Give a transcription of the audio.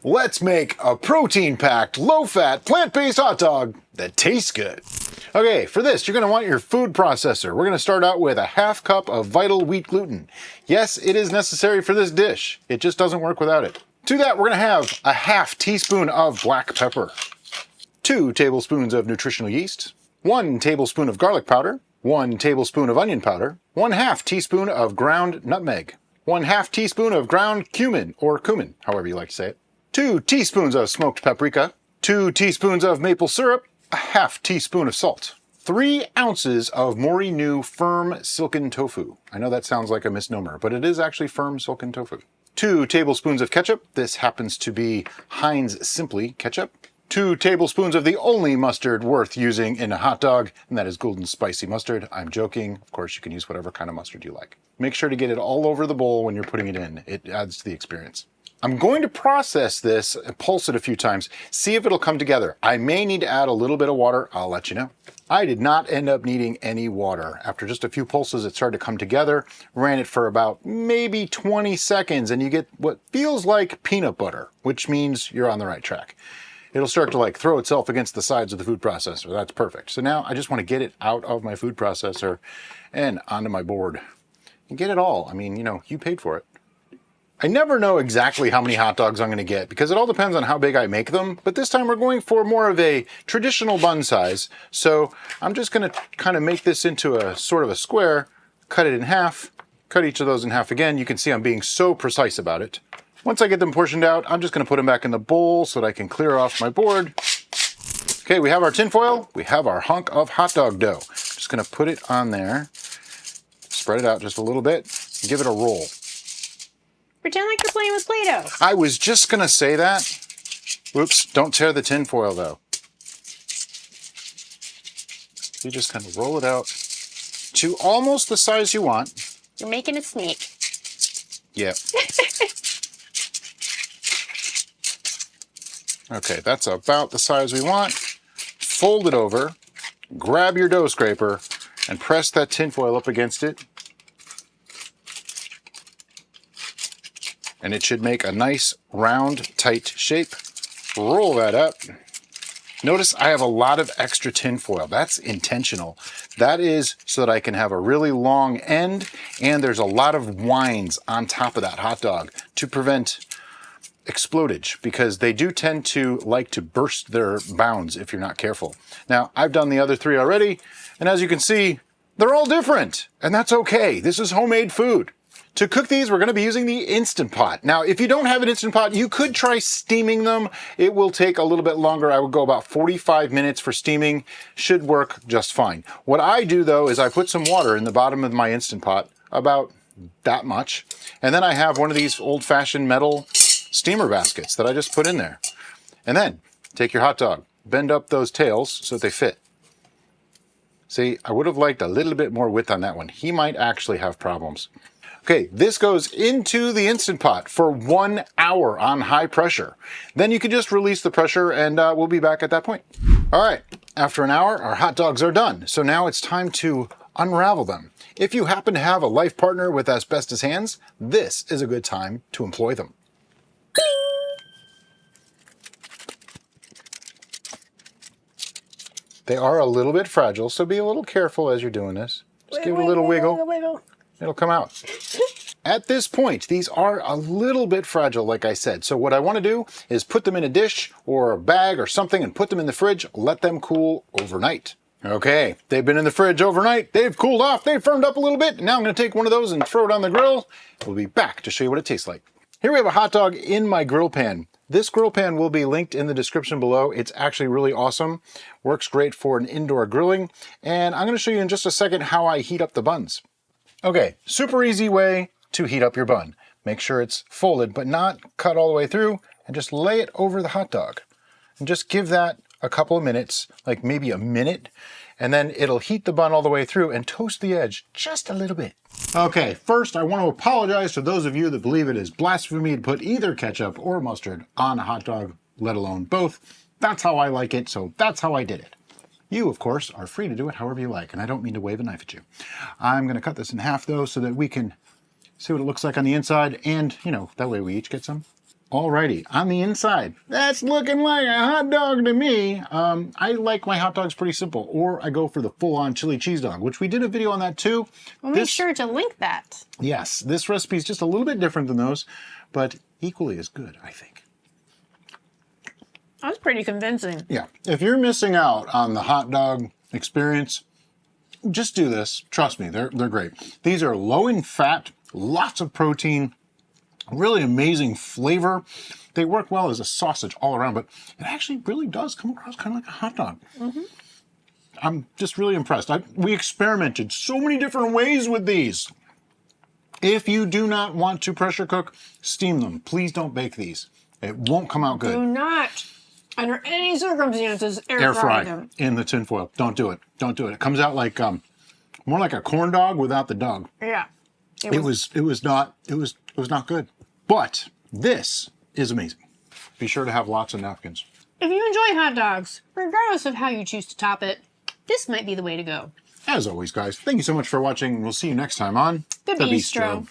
Let's make a protein-packed, low-fat, plant-based hot dog that tastes good. Okay, for this, you're going to want your food processor. We're going to start out with a half cup of vital wheat gluten. Yes, it is necessary for this dish. It just doesn't work without it. To that, we're going to have a half teaspoon of black pepper, 2 tablespoons of nutritional yeast, 1 tablespoon of garlic powder, 1 tablespoon of onion powder, 1/2 teaspoon of ground nutmeg, 1/2 teaspoon of ground cumin, or cumin, however you like to say it, 2 teaspoons of smoked paprika, 2 teaspoons of maple syrup, a half teaspoon of salt, 3 ounces of Mori New firm silken tofu. I know that sounds like a misnomer, but it is actually firm silken tofu. 2 tablespoons of ketchup. This happens to be Heinz Simply ketchup. 2 tablespoons of the only mustard worth using in a hot dog, and that is golden spicy mustard. I'm joking. Of course, you can use whatever kind of mustard you like. Make sure to get it all over the bowl when you're putting it in. It adds to the experience. I'm going to process this, pulse it a few times, see if it'll come together. I may need to add a little bit of water. I'll let you know. I did not end up needing any water. After just a few pulses, it started to come together. Ran it for about maybe 20 seconds, and you get what feels like peanut butter, which means you're on the right track. It'll start to like throw itself against the sides of the food processor. That's perfect. So now I just want to get it out of my food processor and onto my board and get it all. I mean, you know, you paid for it. I never know exactly how many hot dogs I'm going to get because it all depends on how big I make them. But this time we're going for more of a traditional bun size. So I'm just going to kind of make this into a sort of a square, cut it in half, cut each of those in half again. You can see I'm being so precise about it. Once I get them portioned out, I'm just going to put them back in the bowl so that I can clear off my board. Okay, we have our tin foil. We have our hunk of hot dog dough. Just going to put it on there, spread it out just a little bit, and give it a roll. Pretend like you're playing with Play-Doh. I was just going to say that. Whoops, don't tear the tin foil though. You just kind of roll it out to almost the size you want. You're making a snake. Yep. Okay, that's about the size we want. Fold it over, grab your dough scraper, and press that tin foil up against it. And it should make a nice, round, tight shape. Roll that up. Notice I have a lot of extra tin foil. That's intentional. That is so that I can have a really long end, and there's a lot of winds on top of that hot dog to prevent explodage, because they do tend to like to burst their bounds if you're not careful. Now, I've done the other 3 already, and as you can see, they're all different, and that's okay. This is homemade food. To cook these, we're going to be using the Instant Pot. Now, if you don't have an Instant Pot, you could try steaming them. It will take a little bit longer. I would go about 45 minutes for steaming. Should work just fine. What I do, though, is I put some water in the bottom of my Instant Pot, about that much, and then I have one of these old-fashioned metal steamer baskets that I just put in there. And then, take your hot dog, bend up those tails so that they fit. See, I would have liked a little bit more width on that one. He might actually have problems. Okay, this goes into the Instant Pot for 1 hour on high pressure. Then you can just release the pressure and we'll be back at that point. All right, after an hour, our hot dogs are done. So now it's time to unravel them. If you happen to have a life partner with asbestos hands, this is a good time to employ them. They are a little bit fragile, so be a little careful as you're doing this. Just give it a little wiggle. It'll come out. At this point, these are a little bit fragile, like I said. So what I want to do is put them in a dish or a bag or something and put them in the fridge, let them cool overnight. Okay, they've been in the fridge overnight. They've cooled off. They've firmed up a little bit. Now I'm going to take one of those and throw it on the grill. We'll be back to show you what it tastes like. Here we have a hot dog in my grill pan. This grill pan will be linked in the description below. It's actually really awesome. Works great for an indoor grilling. And I'm going to show you in just a second how I heat up the buns. Okay, super easy way to heat up your bun. Make sure it's folded but not cut all the way through, and just lay it over the hot dog. And just give that a couple of minutes, like maybe a minute, and then it'll heat the bun all the way through and toast the edge just a little bit. Okay, first I want to apologize to those of you that believe it is blasphemy to put either ketchup or mustard on a hot dog, let alone both. That's how I like it, so that's how I did it. You, of course, are free to do it however you like, and I don't mean to wave a knife at you. I'm going to cut this in half, though, so that we can see what it looks like on the inside, and, you know, that way we each get some. Alrighty, on the inside, that's looking like a hot dog to me. I like my hot dogs pretty simple, or I go for the full-on chili cheese dog, which we did a video on that too. We'll make sure to link that. Yes, this recipe is just a little bit different than those, but equally as good, I think. That's pretty convincing. Yeah, if you're missing out on the hot dog experience, just do this. Trust me, they're great. These are low in fat, lots of protein, really amazing flavor. They work well as a sausage all around, but it actually really does come across kind of like a hot dog. Mm-hmm. I'm just really impressed. We experimented so many different ways with these. If you do not want to pressure cook, steam them. Please don't bake these. It won't come out good. Do not, under any circumstances, air fry them. In the tinfoil. Don't do it. Don't do it. It comes out like more like a corn dog without the dog. Yeah. It was not good. But this is amazing. Be sure to have lots of napkins. If you enjoy hot dogs, regardless of how you choose to top it, this might be the way to go. As always, guys, thank you so much for watching. We'll see you next time on The Bistro.